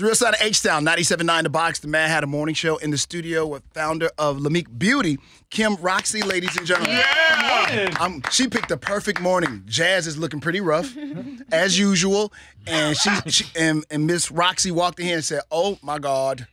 Through us out of H-Town, 97.9 The Box, the Madd Hatta Morning Show, in the studio with founder of LAMIK Beauty, Kim Roxie, ladies and gentlemen. Yeah! She picked the perfect morning. Jazz is looking pretty rough, as usual, and and Miss Roxie walked in here and said, "Oh my God,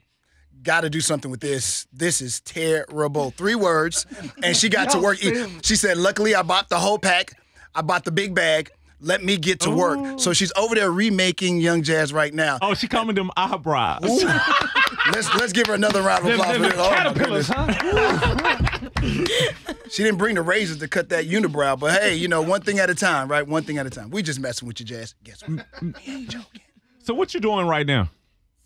got to do something with this. This is terrible." 3 words, and she got to work. She said, "Luckily, I bought the whole pack. I bought the big bag. Let me get to work." So she's over there remaking Young Jazz right now. Oh, she coming them eyebrows. Let's give her another round of applause for this. Caterpillars, huh? She didn't bring the razors to cut that unibrow, but hey, you know, one thing at a time, right? One thing at a time. We just messing with you, Jazz. Guess what? We ain't joking. So what you doing right now?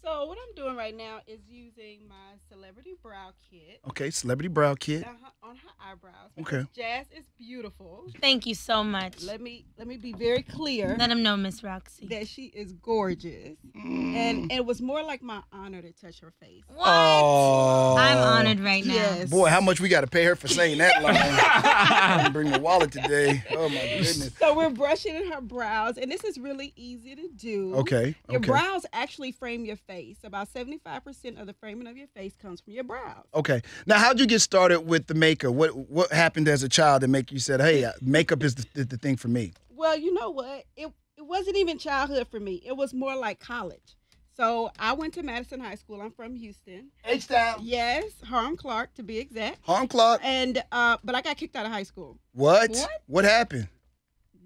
So what I'm doing right now is using my celebrity brow kit. Okay, celebrity brow kit. On her eyebrows. Okay. Jazz is beautiful. Thank you so much. Let me be very clear. Let him know, Miss Roxie. That she is gorgeous. And it was more like my honor to touch her face. What? Oh. I'm honored right now. Yes. Boy, how much we got to pay her for saying that line. I didn't bring my wallet today. Oh, my goodness. So we're brushing in her brows, and this is really easy to do. Okay. Your brows actually frame your face. About 75% of the framing of your face comes from your brows. Okay. Now, how'd you get started with the makeup? What happened as a child that make you said, "Hey, makeup is the thing for me"? Well, you know what? It wasn't even childhood for me. It was more like college. So I went to Madison High School. I'm from Houston. H-Town. Yes, Harlem Clark to be exact. Harlem Clark. And but I got kicked out of high school. What? What happened?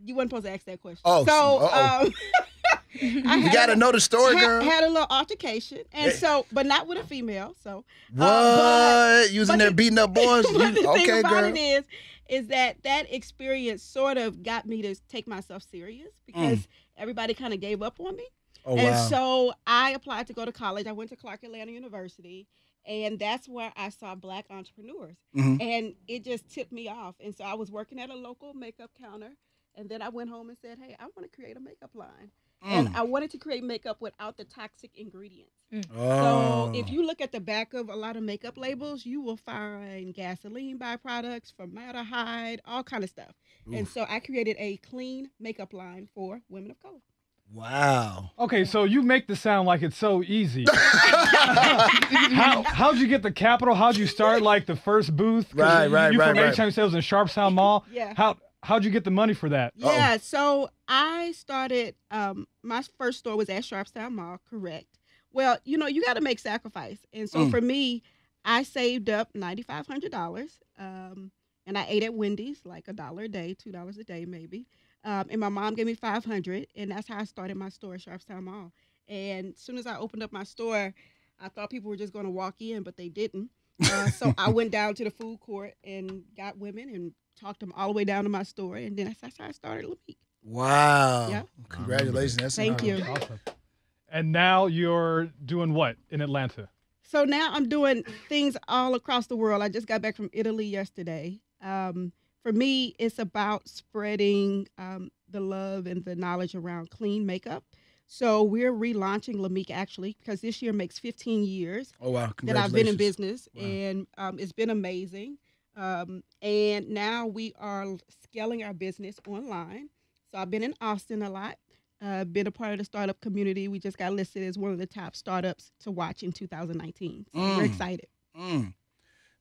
You weren't supposed to ask that question. Oh, so you got to know the story, girl. Had a little altercation, and so, but not with a female. So what? You was in there beating up boys? The thing about girl. it is that experience sort of got me to take myself serious because everybody kind of gave up on me. Oh, and wow. so I applied to go to college. I went to Clark Atlanta University, and that's where I saw Black entrepreneurs, and it just tipped me off. And so I was working at a local makeup counter, and then I went home and said, "Hey, I want to create a makeup line." And I wanted to create makeup without the toxic ingredients. So if you look at the back of a lot of makeup labels, you will find gasoline byproducts, formaldehyde, all kind of stuff. And so I created a clean makeup line for women of color. Wow. Okay, so you make this sound like it's so easy. How'd you get the capital? How'd you start like the first booth? Right. You from H-Town, you said it was in Sharpstown Mall. Yeah. How'd you get the money for that? Yeah, so I started, my first store was at Sharpstown Mall, correct. Well, you know, you got to make sacrifice. And so for me, I saved up $9,500, and I ate at Wendy's like $1 a day, $2 a day maybe. And my mom gave me $500, and that's how I started my store at Sharpstown Mall. And as soon as I opened up my store, I thought people were just going to walk in, but they didn't. So I went down to the food court and got women and talked them all the way down to my store, and then that's how I started LAMIK. Wow. Yeah. Congratulations. That's Thank you. Awesome. And now you're doing what in Atlanta? So now I'm doing things all across the world. I just got back from Italy yesterday. For me, it's about spreading the love and the knowledge around clean makeup. So we're relaunching LAMIK actually because this year makes 15 years that I've been in business, and it's been amazing. And now we are scaling our business online. So I've been in Austin a lot, been a part of the startup community. We just got listed as one of the top startups to watch in 2019. So we're excited.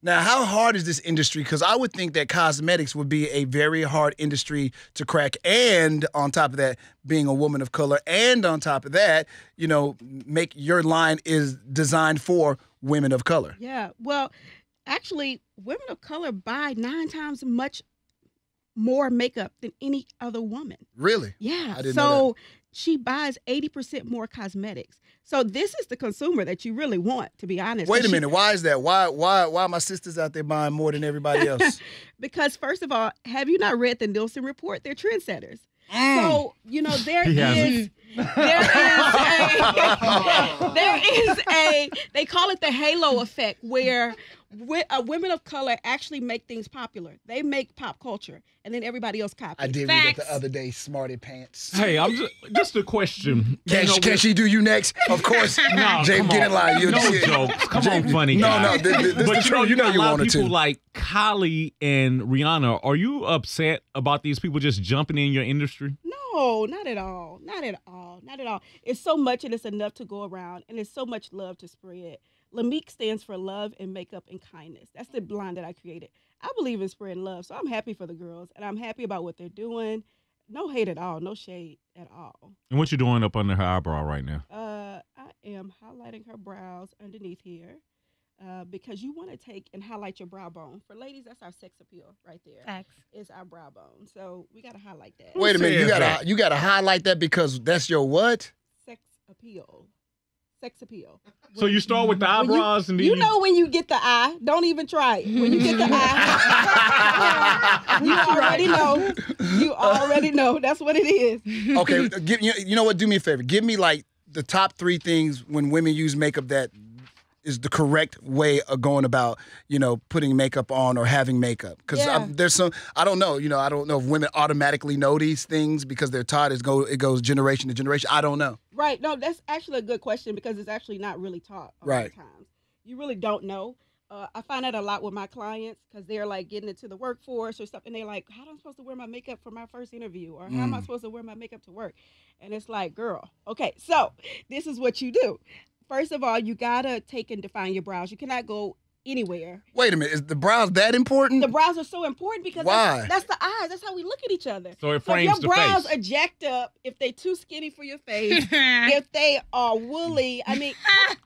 Now, how hard is this industry? Because I would think that cosmetics would be a very hard industry to crack. And on top of that, being a woman of color. And on top of that, you know, make your line is designed for women of color. Yeah. Well, actually, women of color buy 9 times much more makeup than any other woman. Really? Yeah. I didn't know that. She buys 80% more cosmetics. So this is the consumer that you really want, to be honest. Wait a minute. Why is that? Why are my sisters out there buying more than everybody else? Because first of all, have you not read the Nielsen report? They're trendsetters. So, you know, there is a, they call it the halo effect, where women of color actually make things popular. They make pop culture, and then everybody else copies. I did read that the other day, smarty pants. Hey, I'm just a question. Can she do you next? Of course. No, Jay, get in line. No jokes. Come on, funny No, guy. this is the truth. You know you a lot want of her people to. like Kylie and Rihanna, are you upset about these people just jumping in your industry? No, not at all. Not at all. Not at all. It's so much and it's enough to go around, and it's so much love to spread. LAMIK stands for love and makeup and kindness. That's the line that I created. I believe in spreading love, so I'm happy for the girls, and I'm happy about what they're doing. No hate at all. No shade at all. And what you doing up under her eyebrow right now? I am highlighting her brows underneath here. Because you want to take and highlight your brow bone. For ladies, that's our sex appeal right there. Facts. It's our brow bone. So we got to highlight that. Wait a minute, you gotta highlight that because that's your what? Sex appeal. Sex appeal. So you start with the eyebrows and then you know when you get the eye, don't even try it. When you get the eye, you already know. You already know. That's what it is. Okay, you know what? Do me a favor. Give me like the top 3 things when women use makeup that is the correct way of going about, putting makeup on or having makeup. Because there's some, I don't know, I don't know if women automatically know these things because they're taught it goes generation to generation. I don't know. Right. No, that's actually a good question because it's actually not really taught a lot of times. You really don't know. I find that a lot with my clients because they're like getting into the workforce or something. They're like, how am I supposed to wear my makeup for my first interview? Or how am I supposed to wear my makeup to work? And it's like, girl, okay, so this is what you do. First of all, you gotta take and define your brows. You cannot go anywhere. Wait a minute, is the brows that important? The brows are so important because why? That's the eyes. That's how we look at each other. So it frames the face. If your brows are jacked up, if they too skinny for your face, if they are woolly, I mean,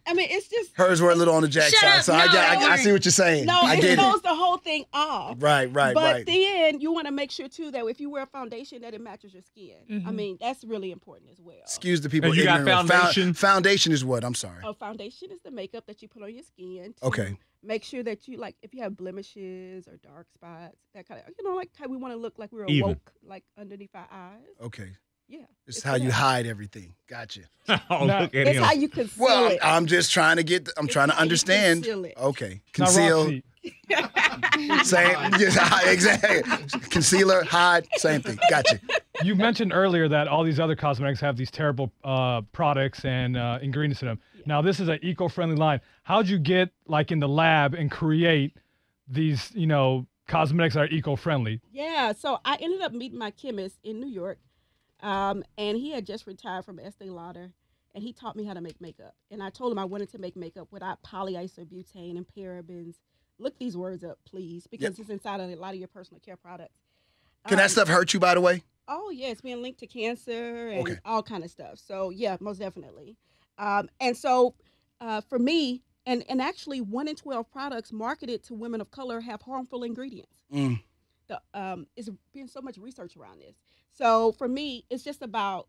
it's just hers were a little on the jack side. So I see what you're saying. No, I get it throws the whole thing off. Right. But then you want to make sure too that if you wear a foundation, that it matches your skin. I mean, that's really important as well. Excuse the people. And you got foundation. Foundation is what? I'm sorry. Oh, foundation is the makeup that you put on your skin. Okay. Make sure that you, like, if you have blemishes or dark spots, that kind of, like how we want to look like we're Even. awoke, like underneath our eyes. Okay. Yeah. It's how you hide everything. Gotcha. Oh, look at It's him. how you conceal it. I'm just trying to trying to understand. Conceal it. Okay. Now, Conceal. Roxie, Same. Exactly. Concealer, hide, same thing. Gotcha. you mentioned earlier that all these other cosmetics have these terrible products and ingredients in them. Yeah. Now, this is an eco-friendly line. How'd you get like in the lab and create these, cosmetics that are eco-friendly? Yeah, so I ended up meeting my chemist in New York, and he had just retired from Estee Lauder, and he taught me how to make makeup. And I told him I wanted to make makeup without polyisobutane and parabens. Look these words up, please, because it's inside of a lot of your personal care products. Can that stuff hurt you, by the way? Oh, yeah, it's being linked to cancer and all kind of stuff. So, yeah, most definitely. And so for me, and actually 1 in 12 products marketed to women of color have harmful ingredients. It's been so much research around this. So for me, it's just about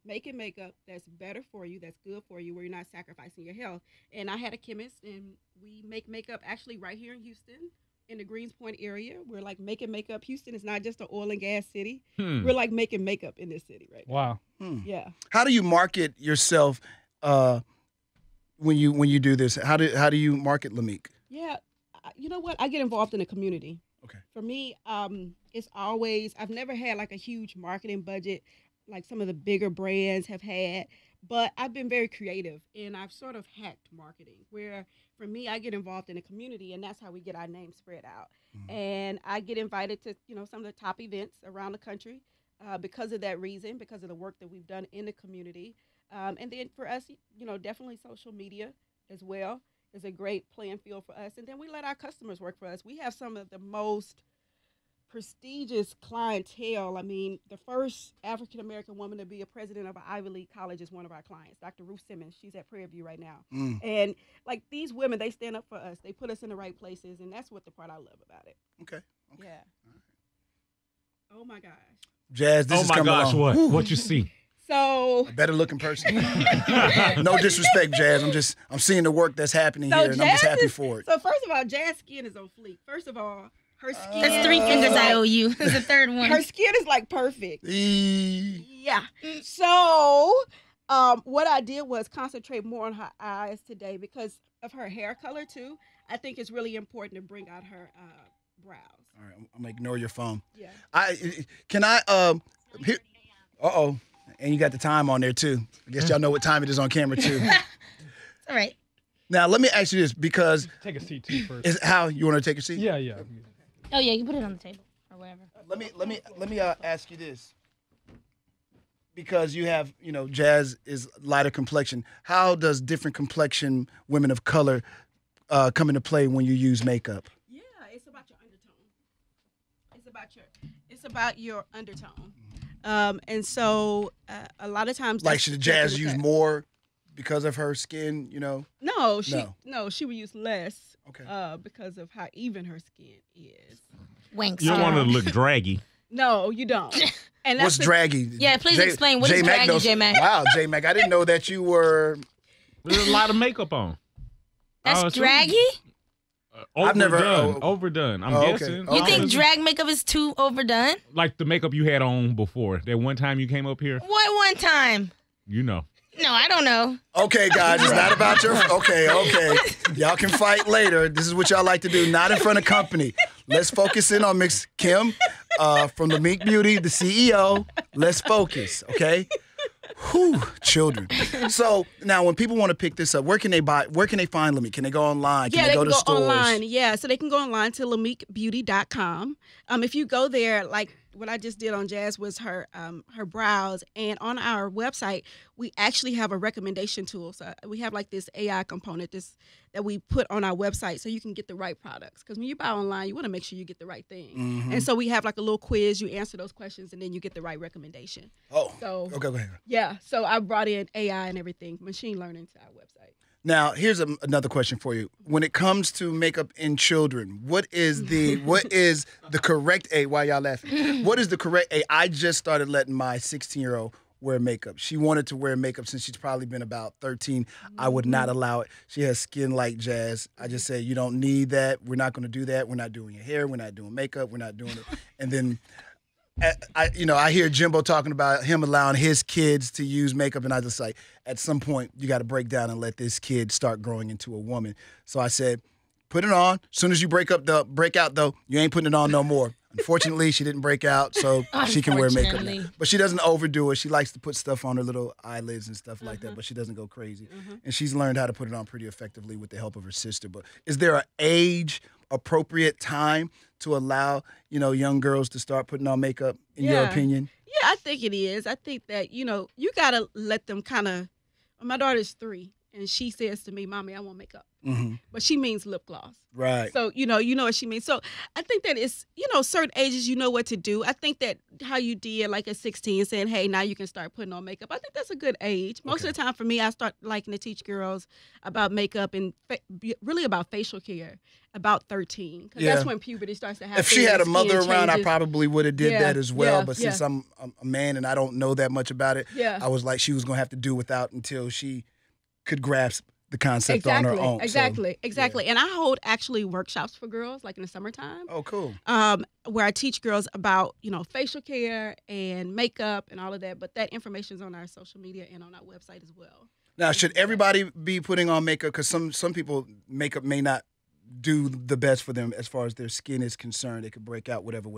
making makeup that's better for you, that's good for you, where you're not sacrificing your health. And I had a chemist, and we make makeup actually right here in Houston, in the Greenspoint area. We're like making makeup. Houston is not just an oil and gas city. We're like making makeup in this city right now. Wow. Yeah. How do you market yourself when you do this? How do you market LAMIK? Yeah, you know what? I get involved in the community. Okay. For me, it's always, I've never had like a huge marketing budget like some of the bigger brands have had, but I've been very creative and I've sort of hacked marketing where for me, I get involved in the community and that's how we get our name spread out. And I get invited to, some of the top events around the country because of that reason, because of the work that we've done in the community. And then for us, definitely social media as well is a great playing field for us. And then we let our customers work for us. We have some of the most prestigious clientele. I mean, the first African-American woman to be a president of an Ivy League college is one of our clients, Dr. Ruth Simmons. She's at Prairie View right now. And like these women, they stand up for us. They put us in the right places. And that's what the part I love about it. Okay. Yeah. Oh my gosh. Jazz, this is coming along. What? What you see? So a better looking person. No disrespect, Jazz. I'm seeing the work that's happening here, and I'm just happy for it. So first of all, Jazz's skin is on fleek. First of all, her skin. That's 3 fingers I owe you. That's the third one. Her skin is like perfect. Yeah. So what I did was concentrate more on her eyes today because of her hair color too. I think it's really important to bring out her brows. All right, I'm gonna ignore your phone. Yeah. Uh-oh. And you got the time on there too. I guess y'all know what time it is on camera too. All right. Now, let me ask you this, because Take a seat too first. is how you want to take a seat? Yeah, yeah. Oh yeah, you put it on the table or whatever. Let me ask you this, because you have, Jazz is lighter complexion. How does different complexion women of color come into play when you use makeup? Yeah, it's about your undertone. It's about your undertone. And so a lot of times, Like, should Jazz use more because of her skin? No, she would use less. Okay. Because of how even her skin is. Wanks. You don't want her to look draggy. No, you don't. And What's draggy? Yeah, please explain. What is draggy, J Mack? Wow, J Mack, I didn't know that you were. There's a lot of makeup on. That's draggy? I've never overdone. I'm okay. guessing. You think drag makeup is too overdone? Like the makeup you had on before. That one time you came up here. What one time? You know. No, I don't know. Okay, guys, it's not about your. Okay. Y'all can fight later. This is what y'all like to do, not in front of company. Let's focus in on Miss Kim from LAMIK Beauty, the CEO. Let's focus, okay? Whew, children. So now, when people want to pick this up, where can they buy? Where can they find LAMIK? Can they go online? Can they go to stores? Online. Yeah, so they can go online to LAMIKBeauty.com. If you go there, like what I just did on Jazz was her brows, and on our website we actually have a recommendation tool. So we have like this AI component that we put on our website so you can get the right products. Because when you buy online, you want to make sure you get the right thing. Mm-hmm. And so we have like a little quiz. You answer those questions, and then you get the right recommendation. Oh, so okay, go ahead. Yeah, so I brought in AI and everything, machine learning to our website. Now, here's another question for you. When it comes to makeup in children, what is the correct age? Why y'all laughing? What is the correct age? I just started letting my 16-year-old wear makeup. She wanted to wear makeup since she's probably been about 13. I would not allow it. She has skin like Jazz. I just say, you don't need that. We're not going to do that. We're not doing your hair. We're not doing makeup. We're not doing it. And then I hear Jimbo talking about him allowing his kids to use makeup, and I just like, at some point, you got to break down and let this kid start growing into a woman. So I said, put it on. As soon as you break out, though, you ain't putting it on no more. Unfortunately, she didn't break out, so she can wear makeup now. But she doesn't overdo it. She likes to put stuff on her little eyelids and stuff like that, but she doesn't go crazy. And she's learned how to put it on pretty effectively with the help of her sister. But is there an age-appropriate time to allow, young girls to start putting on makeup, in your opinion? Yeah, I think it is. I think that, you got to let them kind of, my daughter's 3, and she says to me, Mommy, I want makeup. Mm-hmm. But she means lip gloss. Right. So, you know what she means. So I think that it's, certain ages, you know what to do. I think that how you did, like at 16, saying, hey, now you can start putting on makeup. I think that's a good age. Most of the time for me, I start liking to teach girls about makeup and really about facial care about 13. Because that's when puberty starts to happen. If she had a mother around, changes. I probably would have did that as well. But since yeah. I'm a man and I don't know that much about it, I was like, she was going to have to do without until she could grasp the concept on her own. Exactly. And I hold actually workshops for girls, like in the summertime. Oh, cool. Where I teach girls about, facial care and makeup and all of that. But that information is on our social media and on our website as well. Now, should everybody be putting on makeup? Because some people, makeup may not do the best for them as far as their skin is concerned. They could break out, whatever.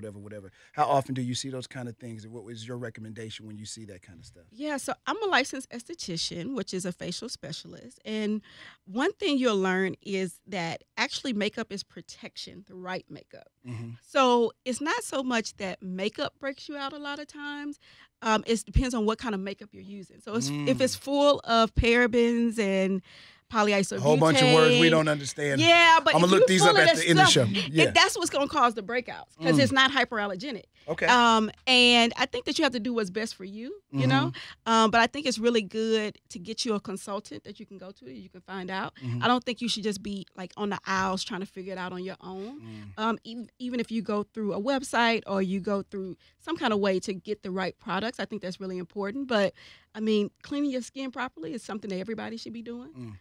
How often do you see those kind of things? What was your recommendation when you see that kind of stuff? Yeah, so I'm a licensed esthetician, which is a facial specialist. And one thing you'll learn is that actually makeup is protection, the right makeup. Mm-hmm. So it's not so much that makeup breaks you out a lot of times. It depends on what kind of makeup you're using. So if it's full of parabens and polyisobutane. A whole bunch of words we don't understand. Yeah, but I'm going to look these up at the end of the show. Yeah. That's what's going to cause the breakouts because it's not hyperallergenic. Okay. And I think that you have to do what's best for you, you know. But I think it's really good to get you a consultant that you can go to, that you can find out. I don't think you should just be like on the aisles trying to figure it out on your own. Even if you go through a website or you go through some kind of way to get the right products, I think that's really important. But I mean, cleaning your skin properly is something that everybody should be doing.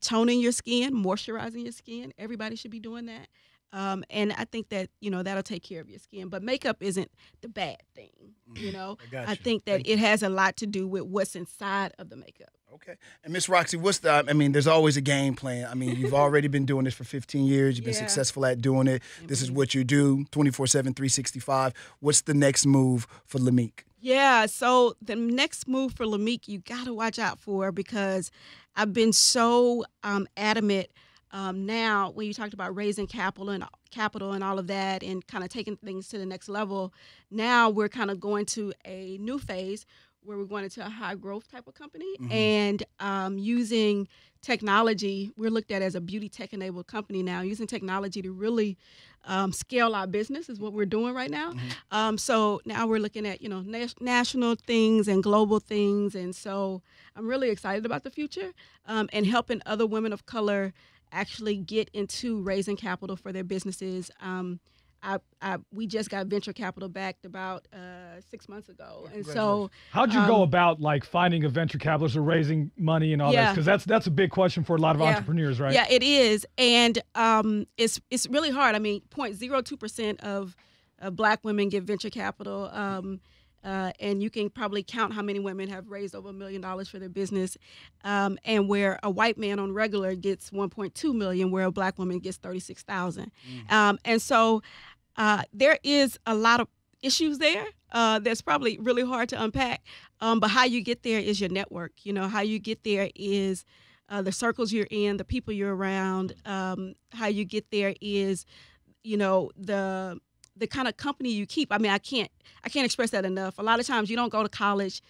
Toning your skin, moisturizing your skin. Everybody should be doing that. And I think that, that'll take care of your skin. But makeup isn't the bad thing, I think that it has a lot to do with what's inside of the makeup. Okay. And Miss Roxie, there's always a game plan. I mean, you've already been doing this for 15 years. You've been successful at doing it. This is what you do, 24/7, 365. What's the next move for LAMIK? Yeah, so the next move for LAMIK, you got to watch out for because I've been so adamant now when you talked about raising capital and all of that and kind of taking things to the next level. Now we're kind of going to a new phase where we're going into a high growth type of company and using technology. We're looked at as a beauty tech enabled company now, using technology to really scale our business is what we're doing right now. So now we're looking at, national things and global things. And so I'm really excited about the future and helping other women of color actually get into raising capital for their businesses. We just got venture capital backed about 6 months ago, and so how'd you go about like finding a venture capitalist or raising money and all that? Because that's a big question for a lot of entrepreneurs, right? Yeah, it is, and it's really hard. I mean, 0.02% of Black women get venture capital, and you can probably count how many women have raised over $1 million for their business, and where a white man on regular gets 1.2 million, where a Black woman gets 36,000, and so. There is a lot of issues there that's probably really hard to unpack, but how you get there is your network. How you get there is the circles you're in, the people you're around. How you get there is, the kind of company you keep. I mean, I can't express that enough. A lot of times you don't go to college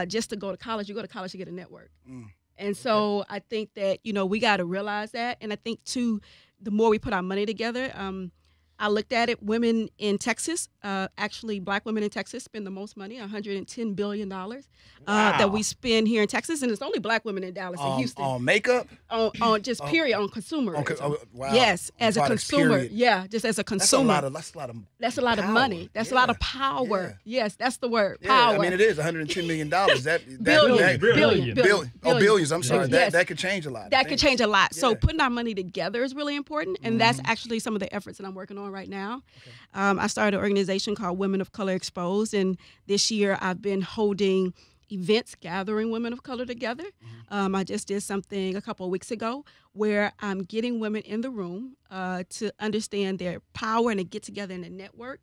just to go to college. You go to college to get a network. And so I think that, we got to realize that. And I think, too, the more we put our money together, I looked at it. Women in Texas, actually Black women in Texas spend the most money, $110 billion that we spend here in Texas. And it's only Black women in Dallas and Houston. On makeup? On just period, on consumer. Wow. Yes, as a consumer. Period. Yeah, just as a consumer. That's a lot of money. That's a lot of power. Yeah. Yes, that's the word, yeah, power. I mean, it is $110 million. Billions. I'm sorry. Yes. That could change a lot. That could change a lot. Yeah. So putting our money together is really important. And that's actually some of the efforts that I'm working on right now. I started an organization called Women of Color Exposed, and this year I've been holding events gathering women of color together. I just did something a couple of weeks ago where I'm getting women in the room to understand their power and to get together in a network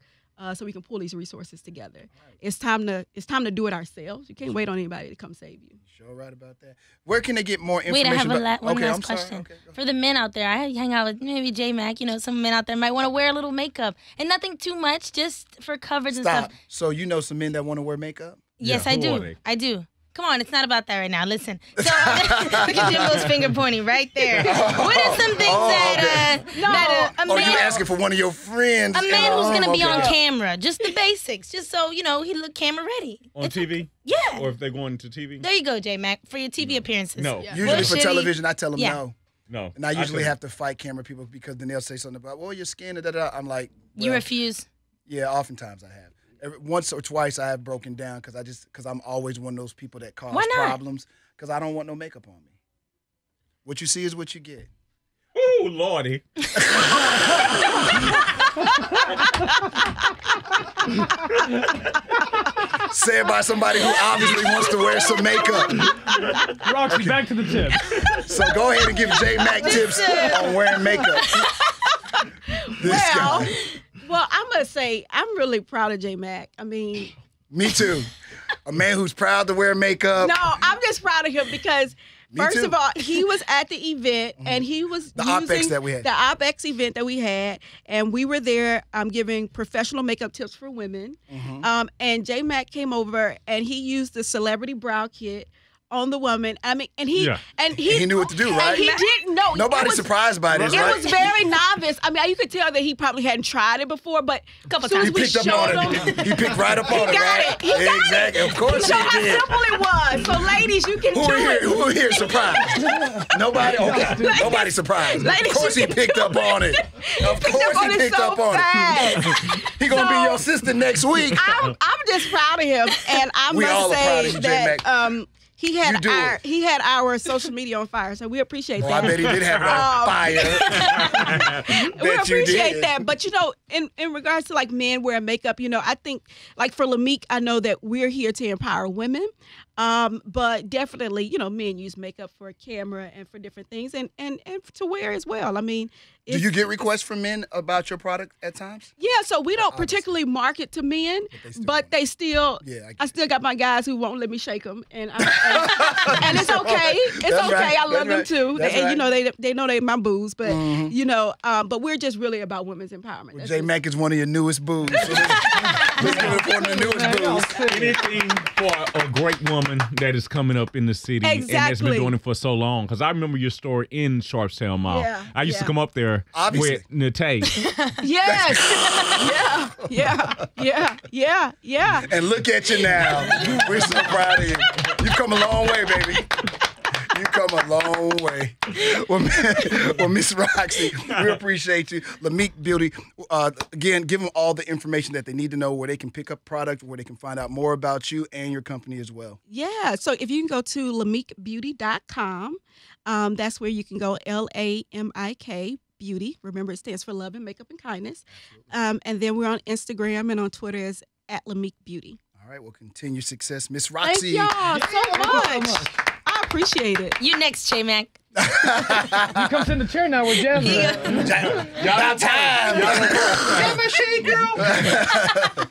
so we can pull these resources together. Right. It's time to do it ourselves. You can't wait on anybody to come save you. Sure, right about that. Where can they get more information? Wait, I have one last question. Okay, for the men out there, I hang out with maybe J Mack. Some men out there might want to wear a little makeup and nothing too much, just for coverage and stuff. So you know some men that want to wear makeup? Yes, I do. I do. Come on, it's not about that right now. Listen. So look at Jimbo's finger pointing right there. What are some things a man... you asking for one of your friends. A man who's going to be on camera. Just the basics. Just so, he look camera ready. On TV? Yeah. Or if they're going to TV? There you go, J Mack, for your TV appearances. No. Yeah. Usually for television, I tell them no. No. And I usually have to fight camera people because then they'll say something about, well, your skin, da-da-da. I'm like, well, you refuse? Yeah, oftentimes I have. Once or twice I have broken down because I'm always one of those people that cause problems because I don't want no makeup on me. What you see is what you get. Ooh, Lordy. Said by somebody who obviously wants to wear some makeup. Roxie, back to the tips. So go ahead and give J Mack tips on wearing makeup. This guy. Well, I'm going to say I'm really proud of J Mack. I mean... Me too. A man who's proud to wear makeup. No, I'm just proud of him because, first of all, he was at the event and he was the OpEx that we had. The OpEx event that we had, and we were there giving professional makeup tips for women. And J Mack came over and he used the celebrity brow kit on the woman. I mean, and he knew what to do, right? And he didn't know. Nobody's surprised by this, right? It was very novice. I mean, you could tell that he probably hadn't tried it before, but a couple times he picked up on it. He picked right up on it, right? He got it. Exactly. Of course he did. How simple it was. So, ladies, you can do it. Who here surprised? Nobody? Okay. Nobody surprised. Ladies, of course he picked up on it. Of course he picked up on it. He gonna be your sister next week. I'm just proud of him, and I must say that he had our social media on fire, so we appreciate that. I bet he did have it on fire. We appreciate that. But in regards to like men wearing makeup, I think like for LAMIK, I know that we're here to empower women. But definitely, men use makeup for a camera and for different things and to wear as well. I mean, do you get requests from men about your product at times? Yeah, so we don't particularly market to men, but they still, I still got my guys who won't let me shake them, and and it's okay. It's okay. Right. I love them too. They know they my boos, but but we're just really about women's empowerment. Well, J Mack is one of your newest boos. So let's give it one of the newest boos. Anything for a great woman that is coming up in the city and has been doing it for so long. Because I remember your store in Sharpstown Mall. Yeah, I used to come up there with Nate. Yes. Yeah. And look at you now. We're so proud of you. You've come a long way, baby. You've come a long way. Well, Miss Roxie, we appreciate you. LAMIK Beauty, again, give them all the information that they need to know, where they can pick up product, where they can find out more about you and your company as well. Yeah, so if you can go to LAMIKBeauty.com, that's where you can go, LAMIK Beauty. Remember, it stands for Love and Makeup and Kindness. And then we're on Instagram and on Twitter as @LAMIK Beauty. All right, well, continue success. Miss Roxie. Thank y'all so much. I appreciate it. You next, J Mack. You come sit in the chair now with Jasmine. Y'all time. Y'all girl.